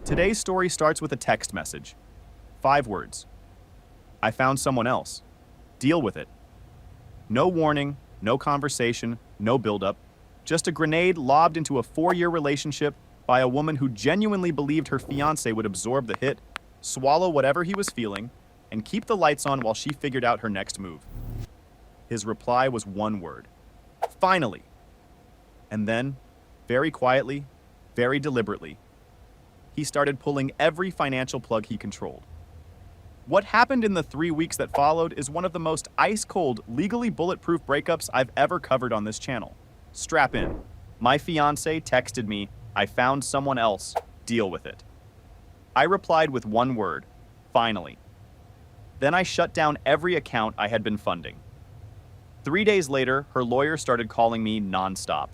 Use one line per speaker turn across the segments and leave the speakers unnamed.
Today's story starts with a text message. 5 words. I found someone else. Deal with it. No warning, no conversation, no buildup. Just a grenade lobbed into a 4-year relationship by a woman who genuinely believed her fiancé would absorb the hit, swallow whatever he was feeling, and keep the lights on while she figured out her next move. His reply was 1 word. Finally. And then, very quietly, very deliberately, he started pulling every financial plug he controlled. What happened in the 3 weeks that followed is one of the most ice-cold, legally bulletproof breakups I've ever covered on this channel. Strap in. My fiancé texted me, "I found someone else. Deal with it." I replied with 1 word, finally. Then I shut down every account I had been funding. 3 days later, her lawyer started calling me nonstop.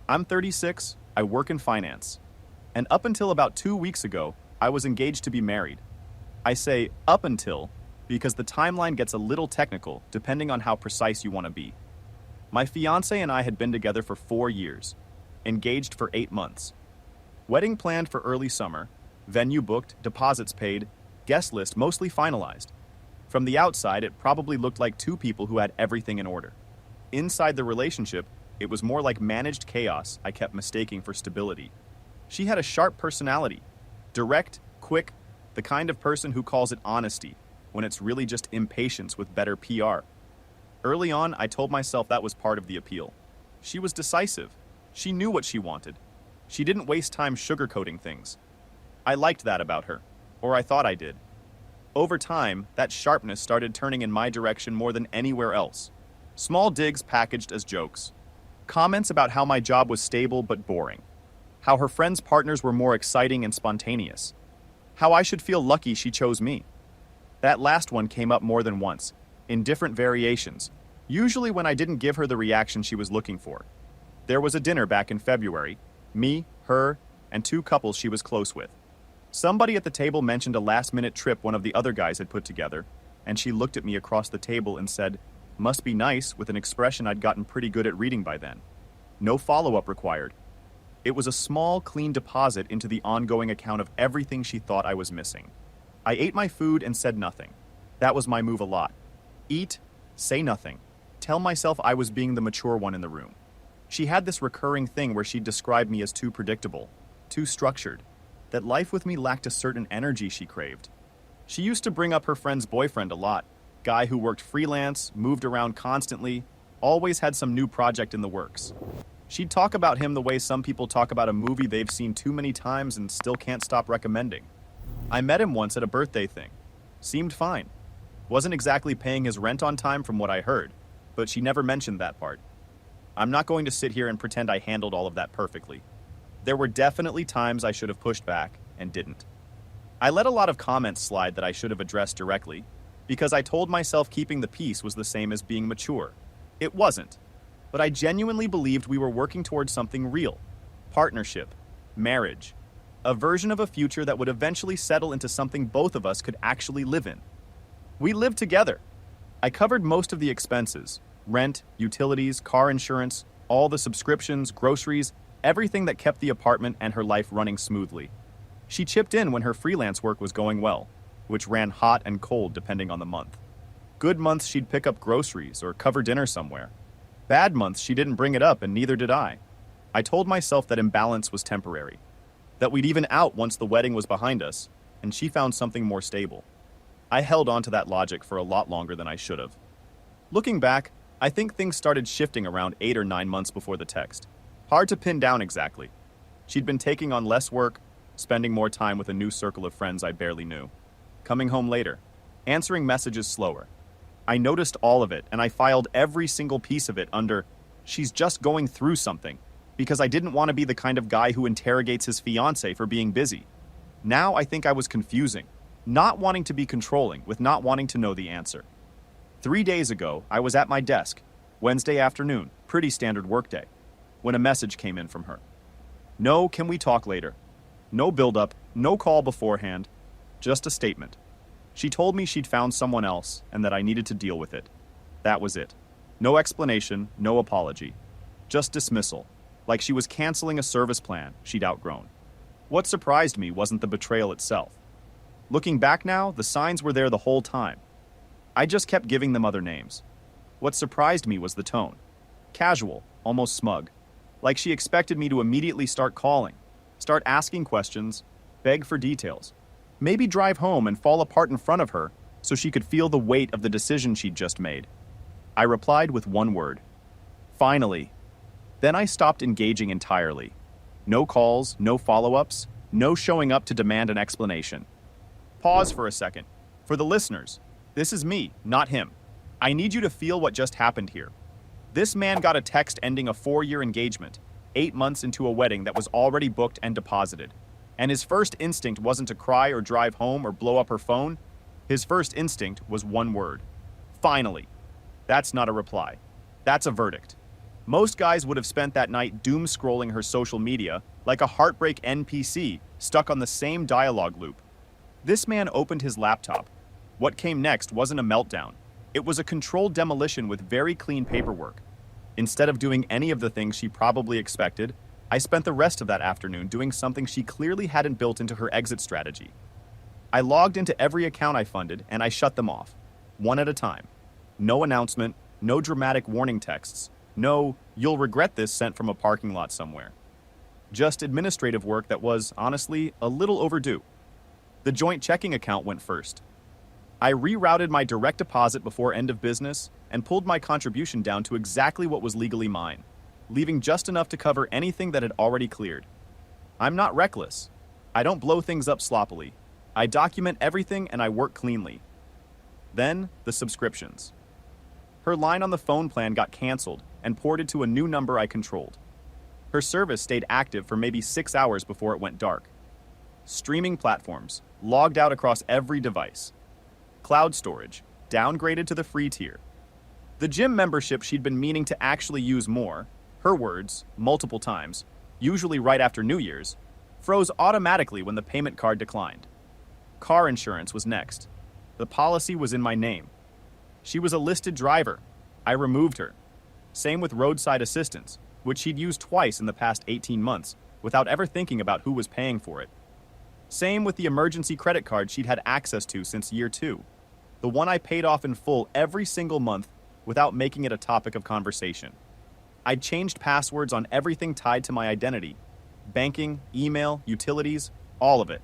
I'm 36, I work in finance. And up until about 2 weeks ago, I was engaged to be married. I say up until because the timeline gets a little technical depending on how precise you want to be. My fiancé and I had been together for 4 years, engaged for 8 months. Wedding planned for early summer, venue booked, deposits paid, guest list mostly finalized. From the outside, it probably looked like 2 people who had everything in order. Inside the relationship, it was more like managed chaos I kept mistaking for stability. She had a sharp personality, direct, quick, the kind of person who calls it honesty when it's really just impatience with better PR. Early on, I told myself that was part of the appeal. She was decisive. She knew what she wanted. She didn't waste time sugarcoating things. I liked that about her, or I thought I did. Over time, that sharpness started turning in my direction more than anywhere else. Small digs packaged as jokes. Comments about how my job was stable but boring. How her friends' partners were more exciting and spontaneous. How I should feel lucky she chose me. That last one came up more than once, in different variations, usually when I didn't give her the reaction she was looking for. There was a dinner back in February, me, her, and 2 couples she was close with. Somebody at the table mentioned a last-minute trip one of the other guys had put together, and she looked at me across the table and said, "Must be nice," with an expression I'd gotten pretty good at reading by then. No follow-up required. It was a small, clean deposit into the ongoing account of everything she thought I was missing. I ate my food and said nothing. That was my move a lot. Eat, say nothing. Tell myself I was being the mature one in the room. She had this recurring thing where she'd describe me as too predictable, too structured, that life with me lacked a certain energy she craved. She used to bring up her friend's boyfriend a lot, guy who worked freelance, moved around constantly, always had some new project in the works. She'd talk about him the way some people talk about a movie they've seen too many times and still can't stop recommending. I met him once at a birthday thing. Seemed fine. Wasn't exactly paying his rent on time from what I heard, but she never mentioned that part. I'm not going to sit here and pretend I handled all of that perfectly. There were definitely times I should have pushed back and didn't. I let a lot of comments slide that I should have addressed directly because I told myself keeping the peace was the same as being mature. It wasn't. But I genuinely believed we were working towards something real. Partnership, marriage, a version of a future that would eventually settle into something both of us could actually live in. We lived together. I covered most of the expenses, rent, utilities, car insurance, all the subscriptions, groceries, everything that kept the apartment and her life running smoothly. She chipped in when her freelance work was going well, which ran hot and cold depending on the month. Good months she'd pick up groceries or cover dinner somewhere. Bad months, she didn't bring it up, and neither did I. I told myself that imbalance was temporary, that we'd even out once the wedding was behind us, and she found something more stable. I held on to that logic for a lot longer than I should have. Looking back, I think things started shifting around 8 or 9 months before the text. Hard to pin down exactly. She'd been taking on less work, spending more time with a new circle of friends I barely knew, coming home later, answering messages slower. I noticed all of it, and I filed every single piece of it under, "She's just going through something," because I didn't want to be the kind of guy who interrogates his fiancé for being busy. Now I think I was confusing, not wanting to be controlling with not wanting to know the answer. 3 days ago, I was at my desk, Wednesday afternoon, pretty standard workday, when a message came in from her. No, can we talk later? No build-up, no call beforehand, just a statement. She told me she'd found someone else and that I needed to deal with it. That was it. No explanation, no apology. Just dismissal, like she was canceling a service plan she'd outgrown. What surprised me wasn't the betrayal itself. Looking back now, the signs were there the whole time. I just kept giving them other names. What surprised me was the tone. Casual, almost smug. Like she expected me to immediately start calling, start asking questions, beg for details. Maybe drive home and fall apart in front of her so she could feel the weight of the decision she'd just made. I replied with one word. Finally. Then I stopped engaging entirely. No calls, no follow-ups, no showing up to demand an explanation. Pause for a second. For the listeners, this is me, not him. I need you to feel what just happened here. This man got a text ending a 4-year engagement, 8 months into a wedding that was already booked and deposited. And his first instinct wasn't to cry or drive home or blow up her phone. His first instinct was one word. Finally. That's not a reply. That's a verdict. Most guys would have spent that night doom scrolling her social media like a heartbreak NPC stuck on the same dialogue loop. This man opened his laptop. What came next wasn't a meltdown. It was a controlled demolition with very clean paperwork. Instead of doing any of the things she probably expected, I spent the rest of that afternoon doing something she clearly hadn't built into her exit strategy. I logged into every account I funded and I shut them off, one at a time. No announcement, no dramatic warning texts, no, "you'll regret this" sent from a parking lot somewhere. Just administrative work that was, honestly, a little overdue. The joint checking account went first. I rerouted my direct deposit before end of business and pulled my contribution down to exactly what was legally mine, leaving just enough to cover anything that had already cleared. I'm not reckless. I don't blow things up sloppily. I document everything and I work cleanly. Then, the subscriptions. Her line on the phone plan got canceled and ported to a new number I controlled. Her service stayed active for maybe 6 hours before it went dark. Streaming platforms, logged out across every device. Cloud storage, downgraded to the free tier. The gym membership she'd been meaning to actually use more, her words, multiple times, usually right after New Year's, froze automatically when the payment card declined. Car insurance was next. The policy was in my name. She was a listed driver. I removed her. Same with roadside assistance, which she'd used twice in the past 18 months without ever thinking about who was paying for it. Same with the emergency credit card she'd had access to since year 2. The one I paid off in full every single month without making it a topic of conversation. I'd changed passwords on everything tied to my identity. Banking, email, utilities, all of it.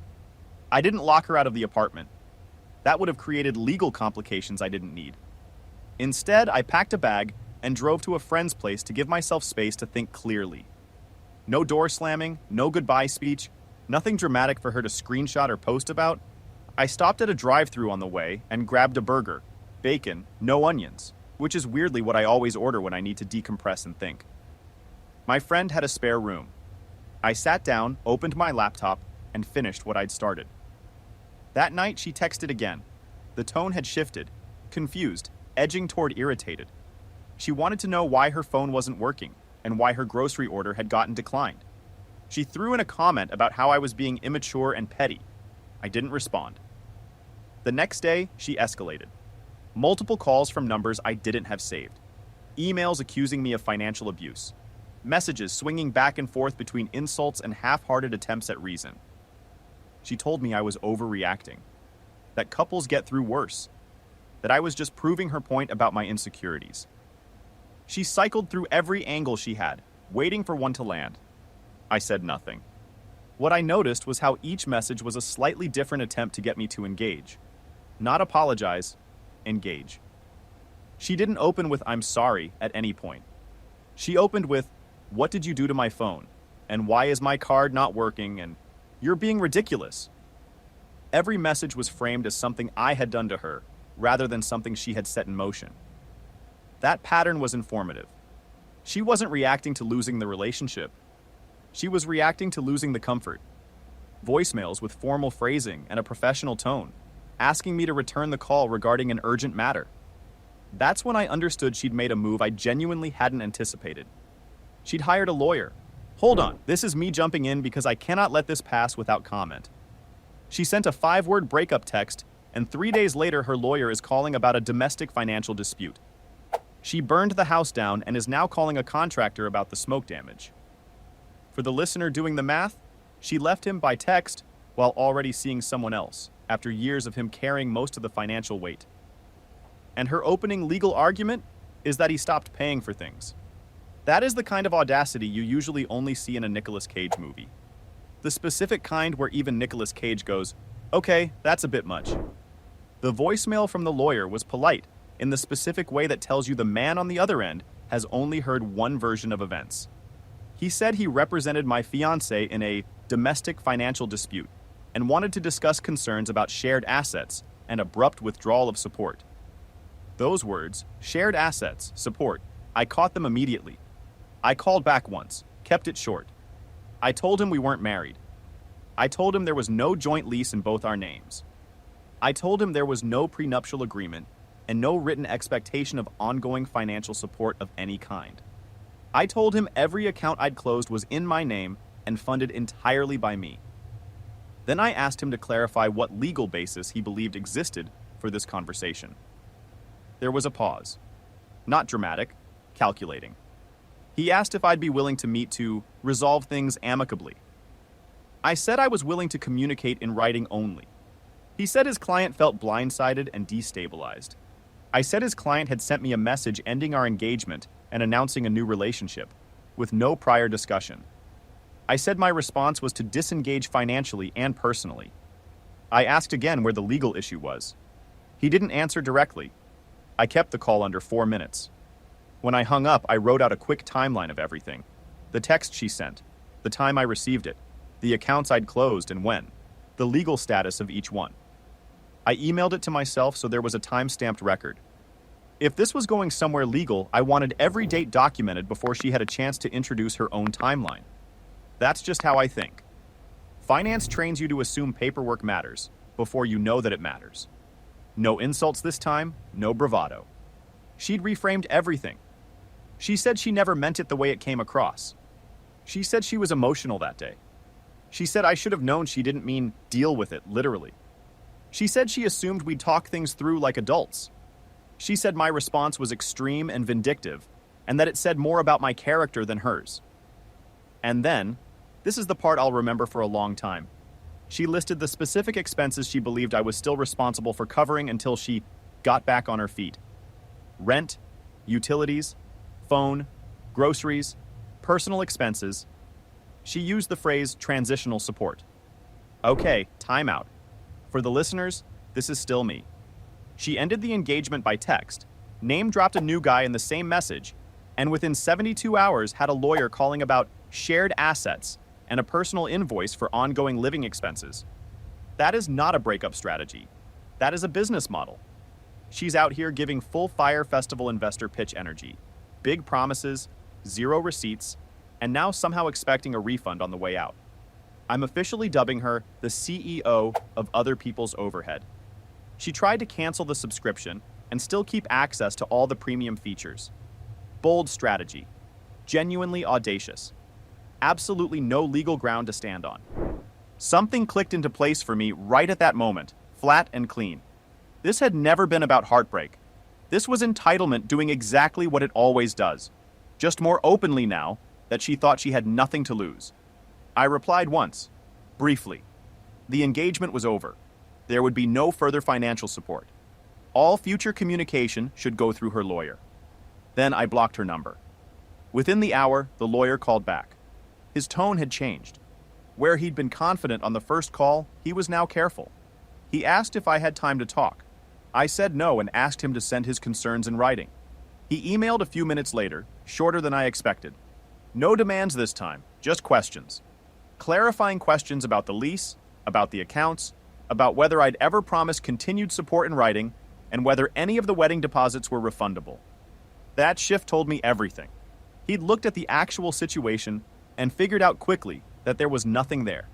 I didn't lock her out of the apartment. That would have created legal complications I didn't need. Instead, I packed a bag and drove to a friend's place to give myself space to think clearly. No door slamming, no goodbye speech, nothing dramatic for her to screenshot or post about. I stopped at a drive-thru on the way and grabbed a burger, bacon, no onions, which is weirdly what I always order when I need to decompress and think. My friend had a spare room. I sat down, opened my laptop, and finished what I'd started. That night, she texted again. The tone had shifted, confused, edging toward irritated. She wanted to know why her phone wasn't working and why her grocery order had gotten declined. She threw in a comment about how I was being immature and petty. I didn't respond. The next day, she escalated. Multiple calls from numbers I didn't have saved. Emails accusing me of financial abuse. Messages swinging back and forth between insults and half-hearted attempts at reason. She told me I was overreacting, that couples get through worse, that I was just proving her point about my insecurities. She cycled through every angle she had, waiting for one to land. I said nothing. What I noticed was how each message was a slightly different attempt to get me to engage. Not apologize, engage. She didn't open with "I'm sorry" at any point. She opened with, "What did you do to my phone? And why is my card not working? And you're being ridiculous." Every message was framed as something I had done to her, rather than something she had set in motion. That pattern was informative. She wasn't reacting to losing the relationship. She was reacting to losing the comfort. Voicemails with formal phrasing and a professional tone, asking me to return the call regarding an urgent matter. That's when I understood she'd made a move I genuinely hadn't anticipated. She'd hired a lawyer. Hold on, this is me jumping in because I cannot let this pass without comment. She sent a 5-word breakup text, and 3 days later her lawyer is calling about a domestic financial dispute. She burned the house down and is now calling a contractor about the smoke damage. For the listener doing the math, She left him by text while already seeing someone else, after years of him carrying most of the financial weight. And her opening legal argument is that he stopped paying for things. That is the kind of audacity you usually only see in a Nicolas Cage movie. The specific kind where even Nicolas Cage goes, "Okay, that's a bit much." The voicemail from the lawyer was polite in the specific way that tells you the man on the other end has only heard one version of events. He said he represented my fiancé in a domestic financial dispute and wanted to discuss concerns about shared assets and abrupt withdrawal of support. Those words, shared assets, support, I caught them immediately. I called back once, kept it short. I told him we weren't married. I told him there was no joint lease in both our names. I told him there was no prenuptial agreement and no written expectation of ongoing financial support of any kind. I told him every account I'd closed was in my name and funded entirely by me. Then I asked him to clarify what legal basis he believed existed for this conversation. There was a pause. Not dramatic, calculating. He asked if I'd be willing to meet to resolve things amicably. I said I was willing to communicate in writing only. He said his client felt blindsided and destabilized. I said his client had sent me a message ending our engagement and announcing a new relationship, with no prior discussion. I said my response was to disengage financially and personally. I asked again where the legal issue was. He didn't answer directly. I kept the call under 4 minutes. When I hung up, I wrote out a quick timeline of everything. The text she sent, the time I received it, the accounts I'd closed and when, the legal status of each one. I emailed it to myself so there was a time-stamped record. If this was going somewhere legal, I wanted every date documented before she had a chance to introduce her own timeline. That's just how I think. Finance trains you to assume paperwork matters before you know that it matters. No insults this time, no bravado. She'd reframed everything. She said she never meant it the way it came across. She said she was emotional that day. She said I should have known she didn't mean deal with it, literally. She said she assumed we'd talk things through like adults. She said my response was extreme and vindictive, and that it said more about my character than hers. And then, this is the part I'll remember for a long time. She listed the specific expenses she believed I was still responsible for covering until she got back on her feet. Rent, utilities, phone, groceries, personal expenses. She used the phrase transitional support. Okay, time out. For the listeners, this is still me. She ended the engagement by text, name-dropped a new guy in the same message, and within 72 hours had a lawyer calling about shared assets and a personal invoice for ongoing living expenses. That is not a breakup strategy. That is a business model. She's out here giving full Fire Festival investor pitch energy. Big promises, zero receipts, and now somehow expecting a refund on the way out. I'm officially dubbing her the CEO of other people's overhead. She tried to cancel the subscription and still keep access to all the premium features. Bold strategy. Genuinely audacious. Absolutely no legal ground to stand on. Something clicked into place for me right at that moment, flat and clean. This had never been about heartbreak. This was entitlement doing exactly what it always does, just more openly now that she thought she had nothing to lose. I replied once, briefly. The engagement was over. There would be no further financial support. All future communication should go through her lawyer. Then I blocked her number. Within the hour, the lawyer called back. His tone had changed. Where he'd been confident on the first call, he was now careful. He asked if I had time to talk. I said no and asked him to send his concerns in writing. He emailed a few minutes later, shorter than I expected. No demands this time, just questions. Clarifying questions about the lease, about the accounts, about whether I'd ever promised continued support in writing, and whether any of the wedding deposits were refundable. That shift told me everything. He'd looked at the actual situation and figured out quickly that there was nothing there.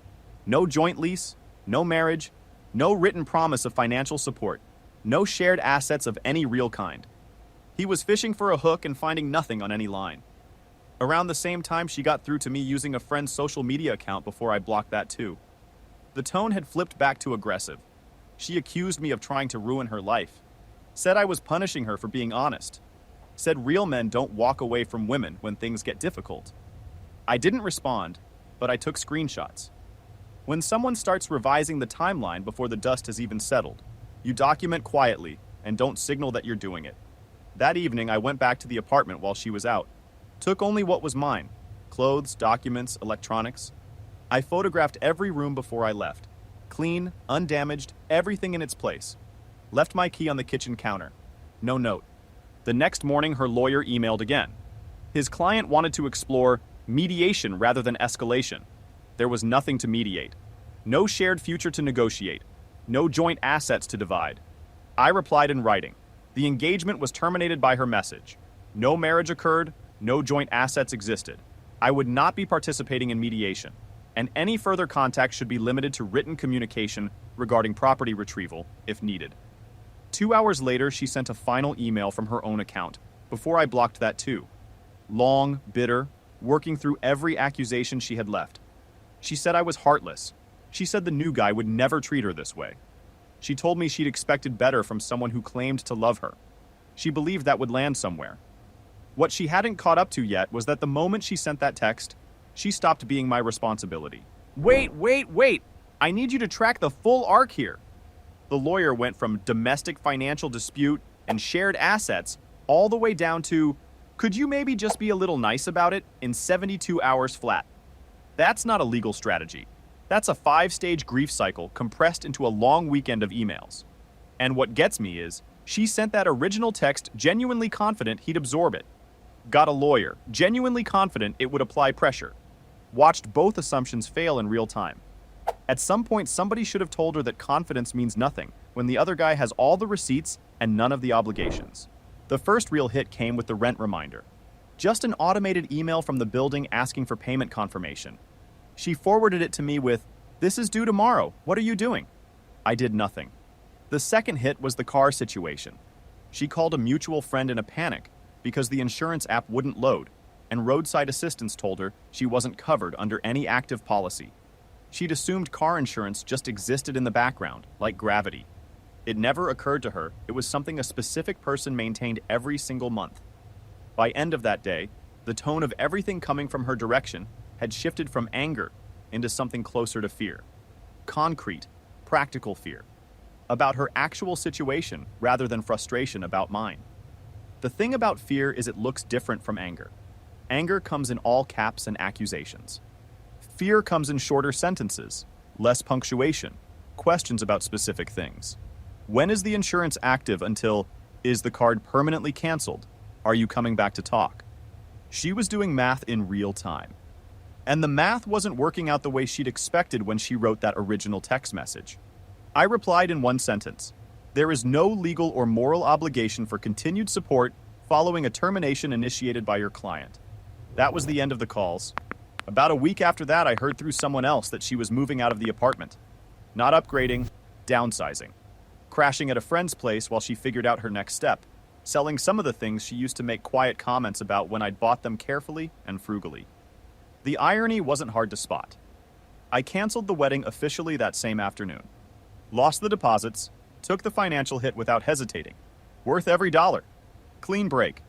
No joint lease, no marriage, no written promise of financial support, no shared assets of any real kind. He was fishing for a hook and finding nothing on any line. Around the same time, she got through to me using a friend's social media account before I blocked that too. The tone had flipped back to aggressive. She accused me of trying to ruin her life. Said I was punishing her for being honest. Said real men don't walk away from women when things get difficult. I didn't respond, but I took screenshots. When someone starts revising the timeline before the dust has even settled, you document quietly and don't signal that you're doing it. That evening, I went back to the apartment while she was out. Took only what was mine: clothes, documents, electronics. I photographed every room before I left. Clean, undamaged, everything in its place. Left my key on the kitchen counter. No note. The next morning, her lawyer emailed again. His client wanted to explore mediation rather than escalation. There was nothing to mediate. No shared future to negotiate. No joint assets to divide. I replied in writing. The engagement was terminated by her message. No marriage occurred. No joint assets existed. I would not be participating in mediation, and any further contact should be limited to written communication regarding property retrieval, if needed. 2 hours later, she sent a final email from her own account, before I blocked that too. Long, bitter, working through every accusation she had left. She said I was heartless. She said the new guy would never treat her this way. She told me she'd expected better from someone who claimed to love her. She believed that would land somewhere. What she hadn't caught up to yet was that the moment she sent that text, she stopped being my responsibility. Wait! I need you to track the full arc here. The lawyer went from domestic financial dispute and shared assets all the way down to, could you maybe just be a little nice about it, in 72 hours flat. That's not a legal strategy. That's a 5-stage grief cycle compressed into a long weekend of emails. And what gets me is, she sent that original text genuinely confident he'd absorb it. Got a lawyer, genuinely confident it would apply pressure. Watched both assumptions fail in real time. At some point, somebody should have told her that confidence means nothing when the other guy has all the receipts and none of the obligations. The first real hit came with the rent reminder. Just an automated email from the building asking for payment confirmation. She forwarded it to me with, "This is due tomorrow. What are you doing?" I did nothing. The second hit was the car situation. She called a mutual friend in a panic because the insurance app wouldn't load, and roadside assistance told her she wasn't covered under any active policy. She'd assumed car insurance just existed in the background, like gravity. It never occurred to her it was something a specific person maintained every single month. By end of that day, the tone of everything coming from her direction had shifted from anger into something closer to fear. Concrete, practical fear. About her actual situation rather than frustration about mine. The thing about fear is it looks different from anger. Anger comes in all caps and accusations. Fear comes in shorter sentences, less punctuation, questions about specific things. When is the insurance active until, is the card permanently canceled? Are you coming back to talk? She was doing math in real time. And the math wasn't working out the way she'd expected when she wrote that original text message. I replied in one sentence. There is no legal or moral obligation for continued support following a termination initiated by your client. That was the end of the calls. About a week after that, I heard through someone else that she was moving out of the apartment. Not upgrading, downsizing. Crashing at a friend's place while she figured out her next step. Selling some of the things she used to make quiet comments about when I'd bought them carefully and frugally. The irony wasn't hard to spot. I canceled the wedding officially that same afternoon. Lost the deposits, took the financial hit without hesitating. Worth every dollar. Clean break.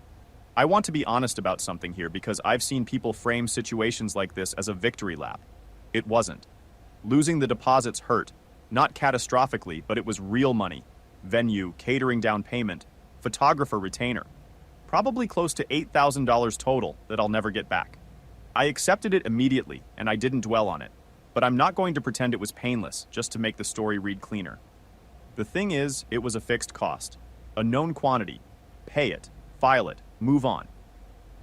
I want to be honest about something here because I've seen people frame situations like this as a victory lap. It wasn't. Losing the deposits hurt, not catastrophically, but it was real money. Venue, catering down payment, photographer retainer. Probably close to $8,000 total that I'll never get back. I accepted it immediately, and I didn't dwell on it. But I'm not going to pretend it was painless just to make the story read cleaner. The thing is, it was a fixed cost. A known quantity. Pay it, file it, move on.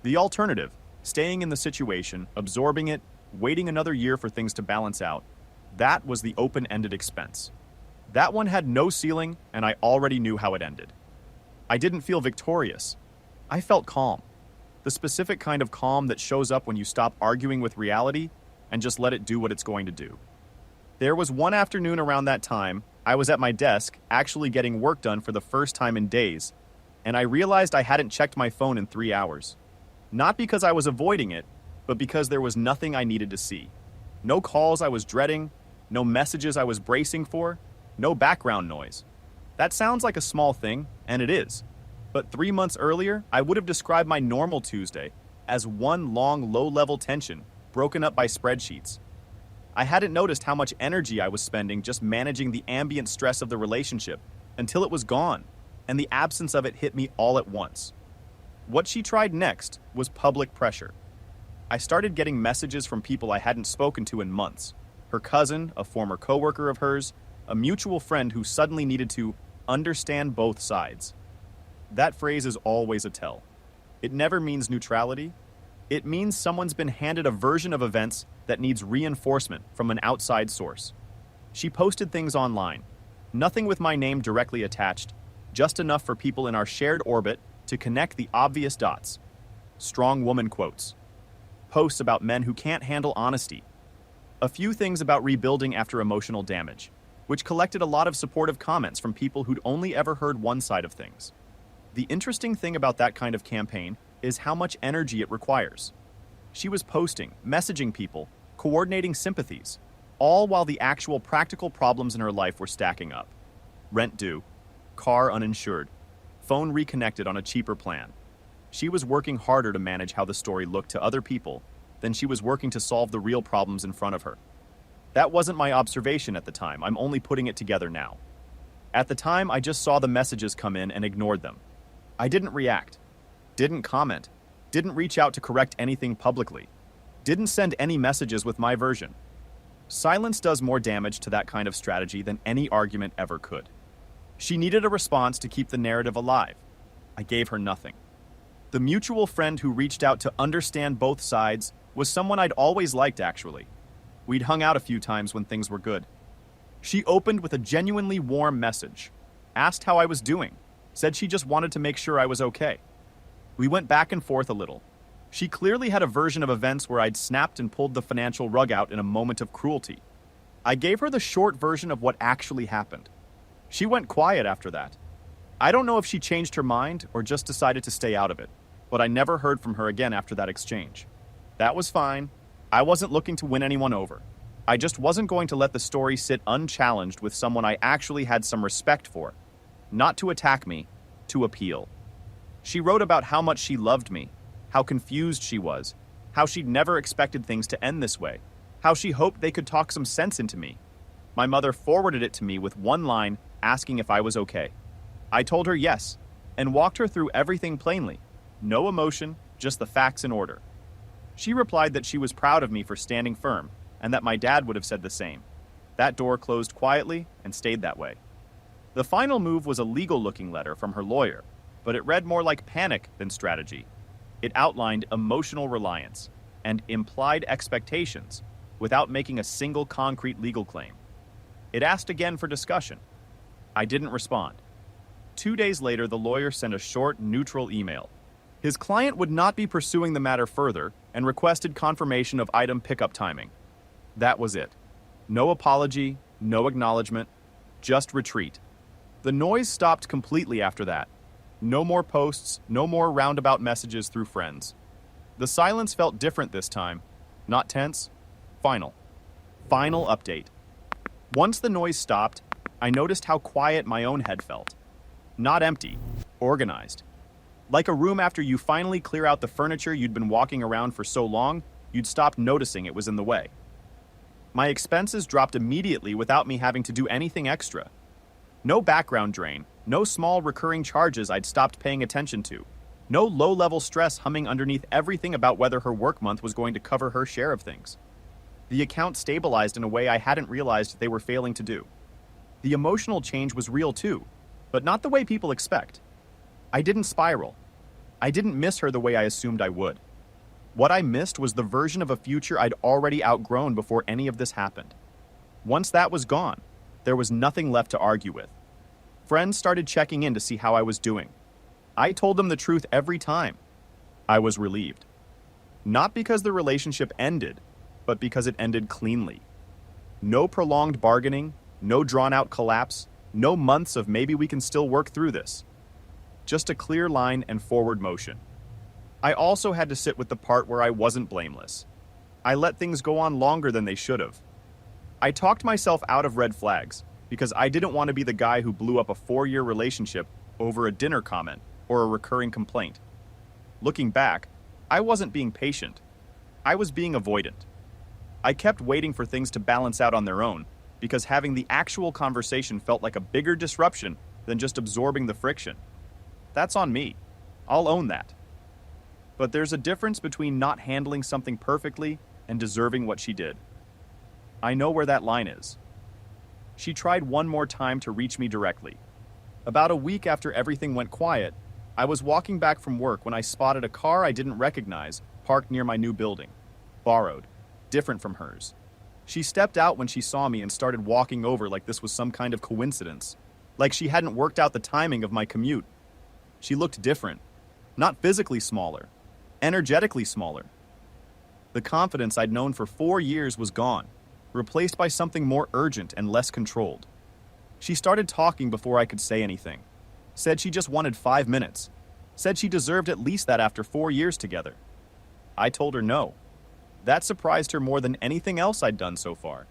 The alternative, staying in the situation, absorbing it, waiting another year for things to balance out, that was the open-ended expense. That one had no ceiling, and I already knew how it ended. I didn't feel victorious. I felt calm. The specific kind of calm that shows up when you stop arguing with reality and just let it do what it's going to do. There was one afternoon around that time, I was at my desk, actually getting work done for the first time in days, and I realized I hadn't checked my phone in 3 hours. Not because I was avoiding it, but because there was nothing I needed to see. No calls I was dreading, no messages I was bracing for, no background noise. That sounds like a small thing, and it is. But 3 months earlier, I would have described my normal Tuesday as one long low-level tension broken up by spreadsheets. I hadn't noticed how much energy I was spending just managing the ambient stress of the relationship until it was gone, and the absence of it hit me all at once. What she tried next was public pressure. I started getting messages from people I hadn't spoken to in months. Her cousin, a former coworker of hers, a mutual friend who suddenly needed to understand both sides. That phrase is always a tell. It never means neutrality. It means someone's been handed a version of events that needs reinforcement from an outside source. She posted things online, nothing with my name directly attached, just enough for people in our shared orbit to connect the obvious dots. Strong woman quotes. Posts about men who can't handle honesty. A few things about rebuilding after emotional damage, which collected a lot of supportive comments from people who'd only ever heard one side of things. The interesting thing about that kind of campaign is how much energy it requires. She was posting, messaging people, coordinating sympathies, all while the actual practical problems in her life were stacking up. Rent due, car uninsured, phone reconnected on a cheaper plan. She was working harder to manage how the story looked to other people than she was working to solve the real problems in front of her. That wasn't my observation at the time. I'm only putting it together now. At the time, I just saw the messages come in and ignored them. I didn't react, didn't comment, didn't reach out to correct anything publicly, didn't send any messages with my version. Silence does more damage to that kind of strategy than any argument ever could. She needed a response to keep the narrative alive. I gave her nothing. The mutual friend who reached out to understand both sides was someone I'd always liked, actually. We'd hung out a few times when things were good. She opened with a genuinely warm message, asked how I was doing, said she just wanted to make sure I was okay. We went back and forth a little. She clearly had a version of events where I'd snapped and pulled the financial rug out in a moment of cruelty. I gave her the short version of what actually happened. She went quiet after that. I don't know if she changed her mind or just decided to stay out of it, but I never heard from her again after that exchange. That was fine. I wasn't looking to win anyone over. I just wasn't going to let the story sit unchallenged with someone I actually had some respect for. Not to attack me, to appeal. She wrote about how much she loved me, how confused she was, how she'd never expected things to end this way, how she hoped they could talk some sense into me. My mother forwarded it to me with one line asking if I was okay. I told her yes, and walked her through everything plainly. No emotion, just the facts in order. She replied that she was proud of me for standing firm, and that my dad would have said the same. That door closed quietly and stayed that way. The final move was a legal-looking letter from her lawyer, but it read more like panic than strategy. It outlined emotional reliance and implied expectations without making a single concrete legal claim. It asked again for discussion. I didn't respond. 2 days later, the lawyer sent a short, neutral email. His client would not be pursuing the matter further and requested confirmation of item pickup timing. That was it. No apology, no acknowledgement, just retreat. The noise stopped completely after that. No more posts, no more roundabout messages through friends. The silence felt different this time. Not tense, final. Final update. Once the noise stopped, I noticed how quiet my own head felt. Not empty, organized. Like a room after you finally clear out the furniture you'd been walking around for so long, you'd stopped noticing it was in the way. My expenses dropped immediately without me having to do anything extra. No background drain, no small recurring charges I'd stopped paying attention to, no low-level stress humming underneath everything about whether her work month was going to cover her share of things. The account stabilized in a way I hadn't realized they were failing to do. The emotional change was real too, but not the way people expect. I didn't spiral. I didn't miss her the way I assumed I would. What I missed was the version of a future I'd already outgrown before any of this happened. Once that was gone, there was nothing left to argue with. Friends started checking in to see how I was doing. I told them the truth every time. I was relieved. Not because the relationship ended, but because it ended cleanly. No prolonged bargaining, no drawn-out collapse, no months of maybe we can still work through this. Just a clear line and forward motion. I also had to sit with the part where I wasn't blameless. I let things go on longer than they should have. I talked myself out of red flags because I didn't want to be the guy who blew up a 4-year relationship over a dinner comment or a recurring complaint. Looking back, I wasn't being patient. I was being avoidant. I kept waiting for things to balance out on their own, because having the actual conversation felt like a bigger disruption than just absorbing the friction. That's on me. I'll own that. But there's a difference between not handling something perfectly and deserving what she did. I know where that line is. She tried one more time to reach me directly. About a week after everything went quiet, I was walking back from work when I spotted a car I didn't recognize parked near my new building. Borrowed. Different from hers. She stepped out when she saw me and started walking over like this was some kind of coincidence. Like she hadn't worked out the timing of my commute. She looked different. Not physically smaller. Energetically smaller. The confidence I'd known for 4 years was gone, replaced by something more urgent and less controlled. She started talking before I could say anything. Said she just wanted 5 minutes. Said she deserved at least that after 4 years together. I told her no. That surprised her more than anything else I'd done so far.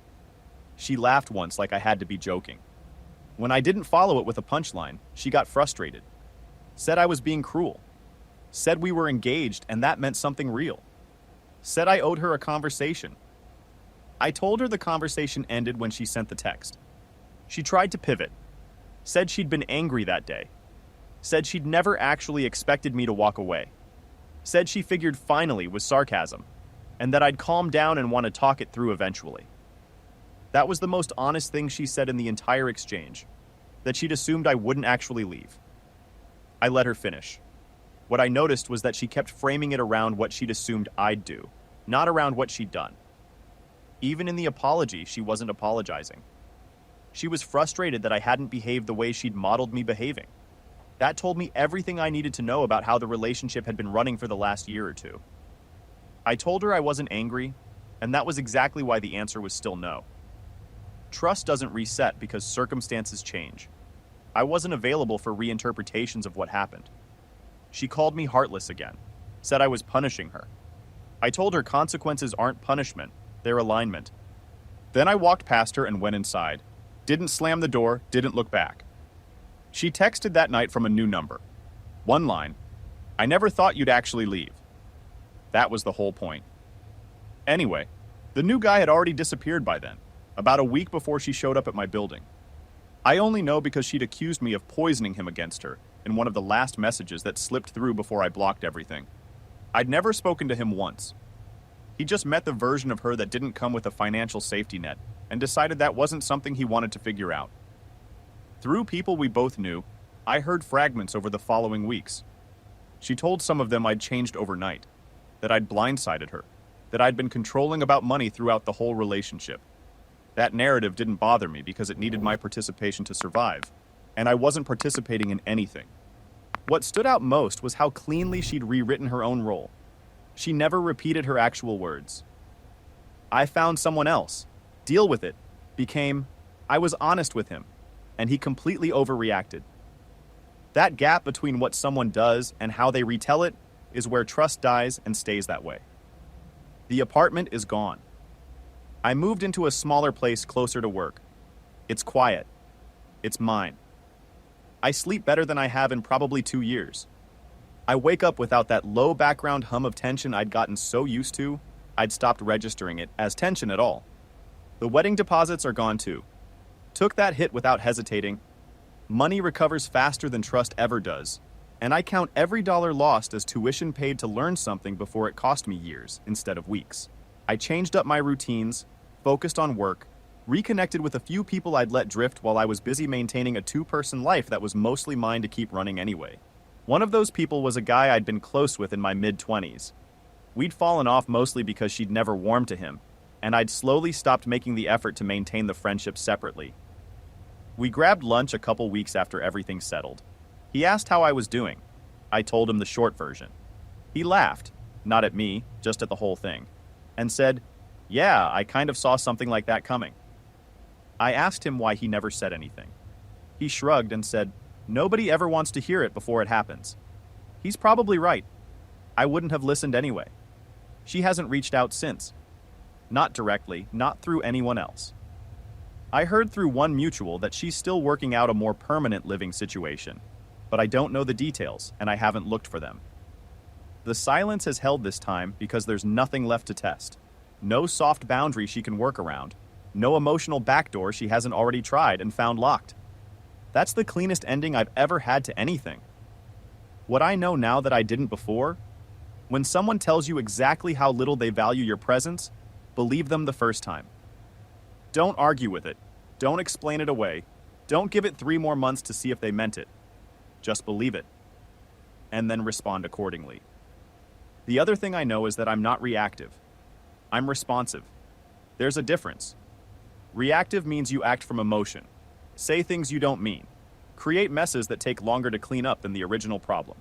She laughed once like I had to be joking. When I didn't follow it with a punchline, she got frustrated. Said I was being cruel. Said we were engaged and that meant something real. Said I owed her a conversation. I told her the conversation ended when she sent the text. She tried to pivot. Said she'd been angry that day. Said she'd never actually expected me to walk away. Said she figured finally was sarcasm, and that I'd calm down and want to talk it through eventually. That was the most honest thing she said in the entire exchange, that she'd assumed I wouldn't actually leave. I let her finish. What I noticed was that she kept framing it around what she'd assumed I'd do, not around what she'd done. Even in the apology, she wasn't apologizing. She was frustrated that I hadn't behaved the way she'd modeled me behaving. That told me everything I needed to know about how the relationship had been running for the last year or two. I told her I wasn't angry, and that was exactly why the answer was still no. Trust doesn't reset because circumstances change. I wasn't available for reinterpretations of what happened. She called me heartless again, said I was punishing her. I told her consequences aren't punishment, they're alignment. Then I walked past her and went inside. Didn't slam the door, didn't look back. She texted that night from a new number. One line, "I never thought you'd actually leave." That was the whole point. Anyway, the new guy had already disappeared by then, about a week before she showed up at my building. I only know because she'd accused me of poisoning him against her in one of the last messages that slipped through before I blocked everything. I'd never spoken to him once. He just met the version of her that didn't come with a financial safety net and decided that wasn't something he wanted to figure out. Through people we both knew, I heard fragments over the following weeks. She told some of them I'd changed overnight, that I'd blindsided her, that I'd been controlling about money throughout the whole relationship. That narrative didn't bother me because it needed my participation to survive, and I wasn't participating in anything. What stood out most was how cleanly she'd rewritten her own role. She never repeated her actual words. I found someone else. Deal with it. Became, I was honest with him, and he completely overreacted. That gap between what someone does and how they retell it is where trust dies and stays that way. The apartment is gone. I moved into a smaller place closer to work. It's quiet. It's mine. I sleep better than I have in probably 2 years. I wake up without that low background hum of tension I'd gotten so used to, I'd stopped registering it as tension at all. The wedding deposits are gone too. Took that hit without hesitating. Money recovers faster than trust ever does, and I count every dollar lost as tuition paid to learn something before it cost me years instead of weeks. I changed up my routines, focused on work, reconnected with a few people I'd let drift while I was busy maintaining a 2-person life that was mostly mine to keep running anyway. One of those people was a guy I'd been close with in my mid-20s. We'd fallen off mostly because she'd never warmed to him, and I'd slowly stopped making the effort to maintain the friendship separately. We grabbed lunch a couple weeks after everything settled. He asked how I was doing. I told him the short version. He laughed, not at me, just at the whole thing, and said, "Yeah, I kind of saw something like that coming." I asked him why he never said anything. He shrugged and said, "Nobody ever wants to hear it before it happens." He's probably right. I wouldn't have listened anyway. She hasn't reached out since. Not directly, not through anyone else. I heard through one mutual that she's still working out a more permanent living situation, but I don't know the details and I haven't looked for them. The silence has held this time because there's nothing left to test. No soft boundary she can work around. No emotional backdoor she hasn't already tried and found locked. That's the cleanest ending I've ever had to anything. What I know now that I didn't before, when someone tells you exactly how little they value your presence, believe them the first time. Don't argue with it. Don't explain it away. Don't give it 3 more months to see if they meant it. Just believe it. And then respond accordingly. The other thing I know is that I'm not reactive. I'm responsive. There's a difference. Reactive means you act from emotion. Say things you don't mean. Create messes that take longer to clean up than the original problem.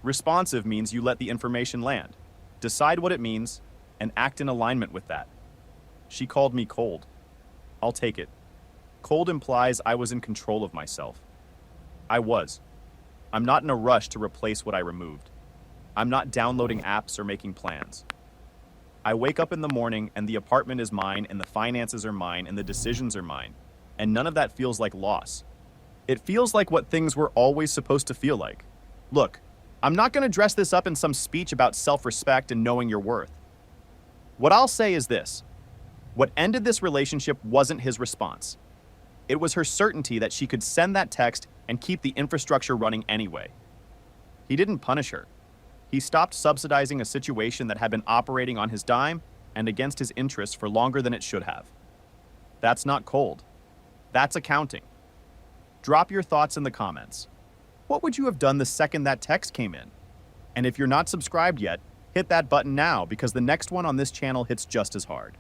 Responsive means you let the information land, decide what it means, and act in alignment with that. She called me cold. I'll take it. Cold implies I was in control of myself. I was. I'm not in a rush to replace what I removed. I'm not downloading apps or making plans. I wake up in the morning and the apartment is mine and the finances are mine and the decisions are mine, and none of that feels like loss. It feels like what things were always supposed to feel like. Look, I'm not going to dress this up in some speech about self-respect and knowing your worth. What I'll say is this. What ended this relationship wasn't his response. It was her certainty that she could send that text and keep the infrastructure running anyway. He didn't punish her. He stopped subsidizing a situation that had been operating on his dime and against his interests for longer than it should have. That's not cold. That's accounting. Drop your thoughts in the comments. What would you have done the second that text came in? And if you're not subscribed yet, hit that button now because the next one on this channel hits just as hard.